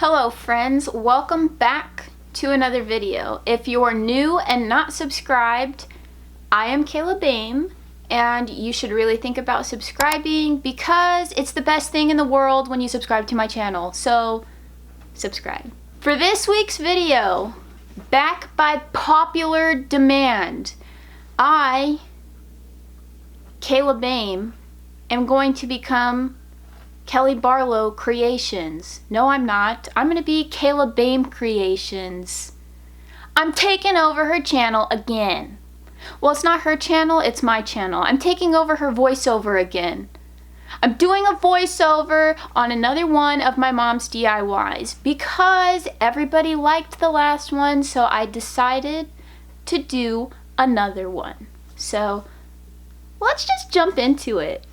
Hello friends, welcome back to another video. If you're new and not subscribed, I am Kayla Bame, and you should really think about subscribing because it's the best thing in the world when you subscribe to my channel, so subscribe. For this week's video, back by popular demand, I, Kayla Bame, am going to become Kelly Barlow Creations. No, I'm not. I'm gonna be Kayla Bame Creations. I'm taking over her channel again. Well, it's not her channel, it's my channel. I'm taking over her voiceover again. I'm doing a voiceover on another one of my mom's DIYs because everybody liked the last one, so I decided to do another one. So let's just jump into it.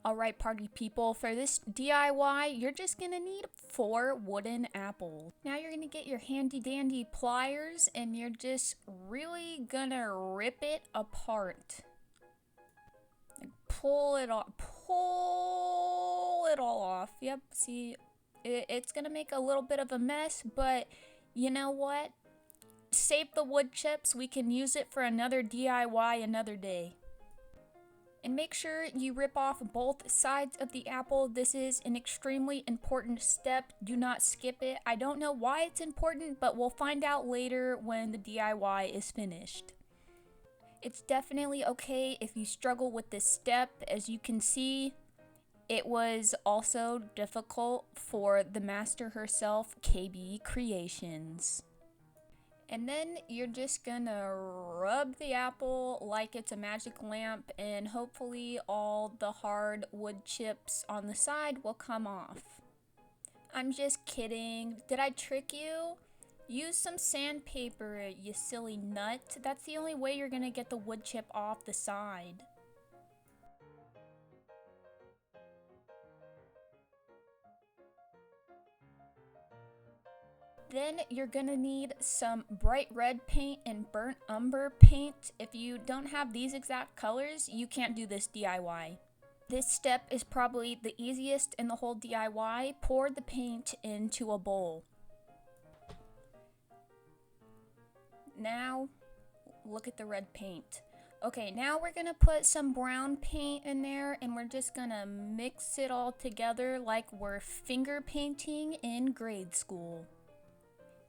Alright party people, for this DIY, you're just gonna need 4 wooden apples. Now you're gonna get your handy dandy pliers and you're just really gonna rip it apart. And pull it all off. Yep, see, it's gonna make a little bit of a mess, but you know what? Save the wood chips, we can use it for another DIY another day. And make sure you rip off both sides of the apple. This is an extremely important step. Do not skip it. I don't know why it's important, but we'll find out later when the DIY is finished. It's definitely okay if you struggle with this step. As you can see, it was also difficult for the master herself, KB Creations. And then you're just gonna rub the apple like it's a magic lamp, and hopefully all the hard wood chips on the side will come off. I'm just kidding. Did I trick you? Use some sandpaper, you silly nut. That's the only way you're gonna get the wood chip off the side. Then you're gonna need some bright red paint and burnt umber paint. If you don't have these exact colors, you can't do this DIY. This step is probably the easiest in the whole DIY. Pour the paint into a bowl. Now, look at the red paint. Okay, now we're gonna put some brown paint in there and we're just gonna mix it all together like we're finger painting in grade school.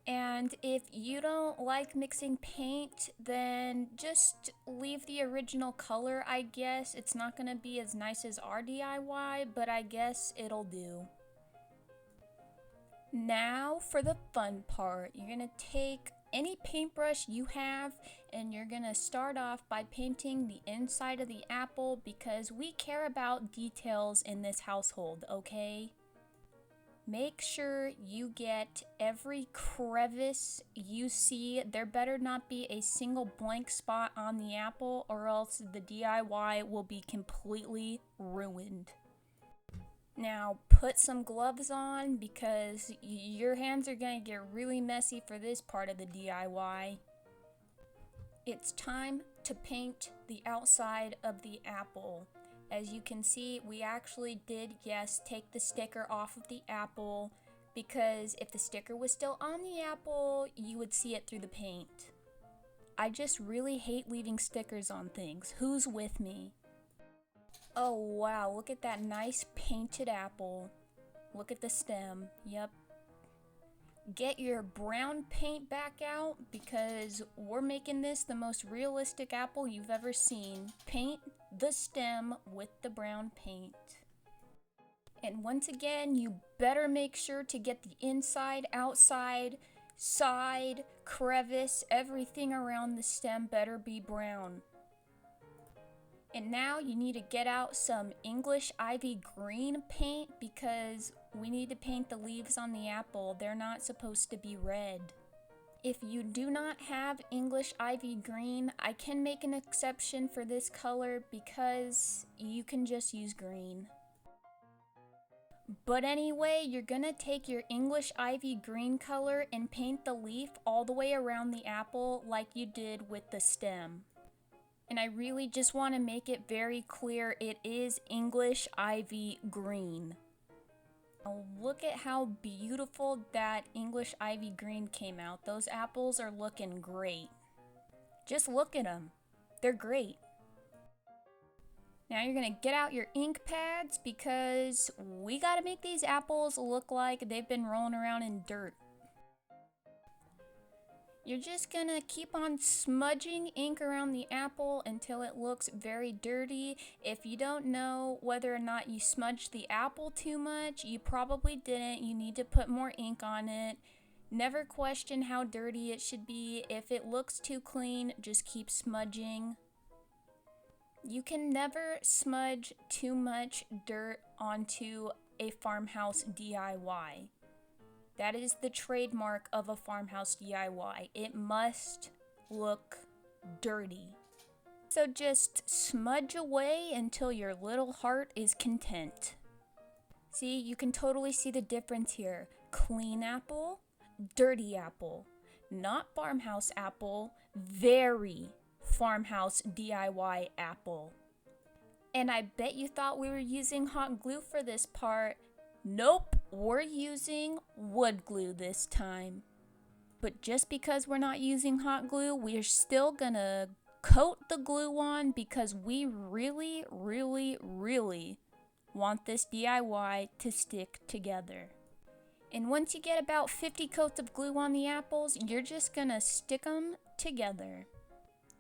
And if you don't like mixing paint, then just leave the original color, I guess. It's not going to be as nice as our DIY, but I guess it'll do. Now for the fun part. You're going to take any paintbrush you have and you're going to start off by painting the inside of the apple because we care about details in this household, okay? Make sure you get every crevice you see. There better not be a single blank spot on the apple or else the DIY will be completely ruined. Now put some gloves on because your hands are going to get really messy for this part of the DIY. It's time to paint the outside of the apple. As you can see, we actually did, yes, take the sticker off of the apple because if the sticker was still on the apple, you would see it through the paint. I just really hate leaving stickers on things. Who's with me? Oh wow, look at that nice painted apple. Look at the stem. Yep. Get your brown paint back out because we're making this the most realistic apple you've ever seen. Paint the stem with the brown paint. And once again, you better make sure to get the inside, outside, side, crevice, everything around the stem better be brown. And now you need to get out some English Ivy green paint because we need to paint the leaves on the apple. They're not supposed to be red. If you do not have English Ivy green, I can make an exception for this color because you can just use green. But anyway, you're gonna take your English Ivy green color and paint the leaf all the way around the apple like you did with the stem. And I really just want to make it very clear, it is English Ivy green. Now look at how beautiful that English ivy green came out. Those apples are looking great. Just look at them. They're great. Now you're gonna get out your ink pads because we gotta make these apples look like they've been rolling around in dirt. You're just gonna keep on smudging ink around the apple until it looks very dirty. If you don't know whether or not you smudged the apple too much, you probably didn't. You need to put more ink on it. Never question how dirty it should be. If it looks too clean, just keep smudging. You can never smudge too much dirt onto a farmhouse DIY. That is the trademark of a farmhouse DIY. It must look dirty. So just smudge away until your little heart is content. See, you can totally see the difference here. Clean apple, dirty apple. Not farmhouse apple, very farmhouse DIY apple. And I bet you thought we were using hot glue for this part. Nope, we're using wood glue this time. But just because we're not using hot glue, we're still gonna coat the glue on because we really, really, really want this DIY to stick together. And once you get about 50 coats of glue on the apples, you're just gonna stick them together.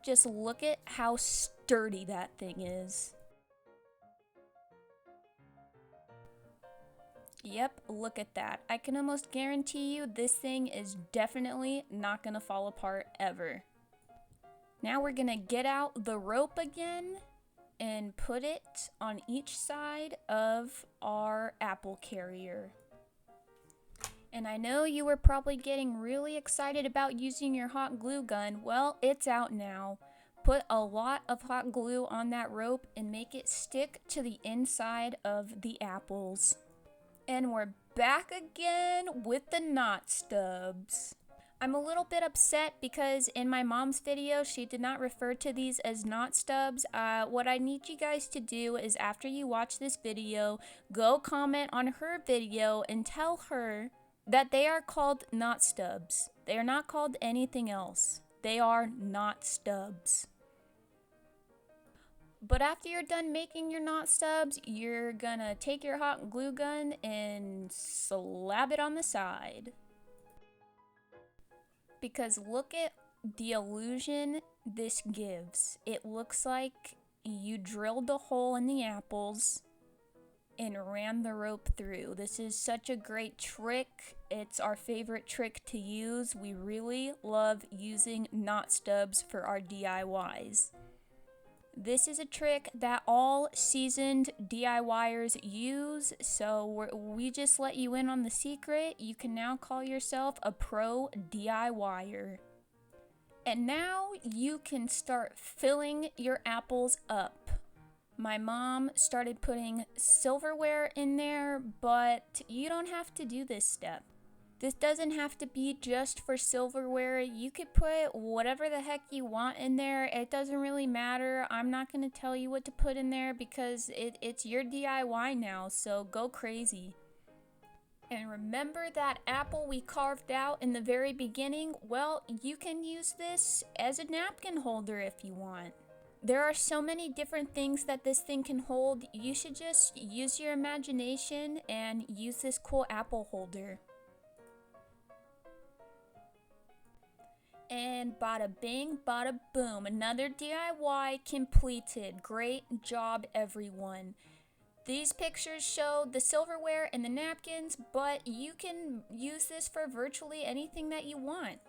Just look at how sturdy that thing is. Yep, look at that. I can almost guarantee you this thing is definitely not gonna fall apart ever. Now we're gonna get out the rope again and put it on each side of our apple carrier. And I know you were probably getting really excited about using your hot glue gun. Well, it's out now. Put a lot of hot glue on that rope and make it stick to the inside of the apples. And we're back again with the knot stubs. I'm a little bit upset because in my mom's video, she did not refer to these as knot stubs. What I need you guys to do is after you watch this video, go comment on her video and tell her that they are called knot stubs. They are not called anything else. They are knot stubs. But after you're done making your knot stubs, you're gonna take your hot glue gun and slap it on the side. Because look at the illusion this gives. It looks like you drilled a hole in the apples and ran the rope through. This is such a great trick. It's our favorite trick to use. We really love using knot stubs for our DIYs. This is a trick that all seasoned DIYers use, so we just let you in on the secret. You can now call yourself a pro DIYer. And now you can start filling your apples up. My mom started putting silverware in there, but you don't have to do this step. This doesn't have to be just for silverware. You could put whatever the heck you want in there. It doesn't really matter. I'm not going to tell you what to put in there because it's your DIY now, so go crazy. And remember that apple we carved out in the very beginning? Well, you can use this as a napkin holder if you want. There are so many different things that this thing can hold. You should just use your imagination and use this cool apple holder. And bada bing, bada boom, another DIY completed. Great job, everyone. These pictures show the silverware and the napkins, but you can use this for virtually anything that you want.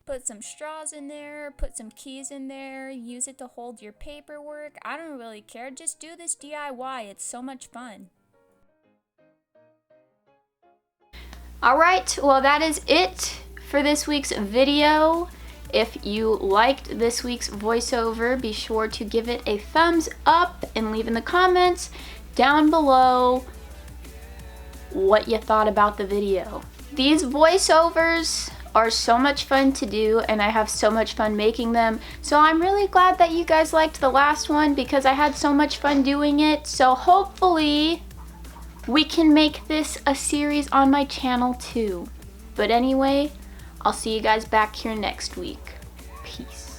Put some straws in there, put some keys in there, use it to hold your paperwork. I don't really care, just do this DIY, it's so much fun. Alright, well that is it for this week's video. If you liked this week's voiceover, be sure to give it a thumbs up and leave in the comments down below what you thought about the video. These voiceovers are so much fun to do and I have so much fun making them. So I'm really glad that you guys liked the last one because I had so much fun doing it. So hopefully we can make this a series on my channel too. But anyway, I'll see you guys back here next week. Peace.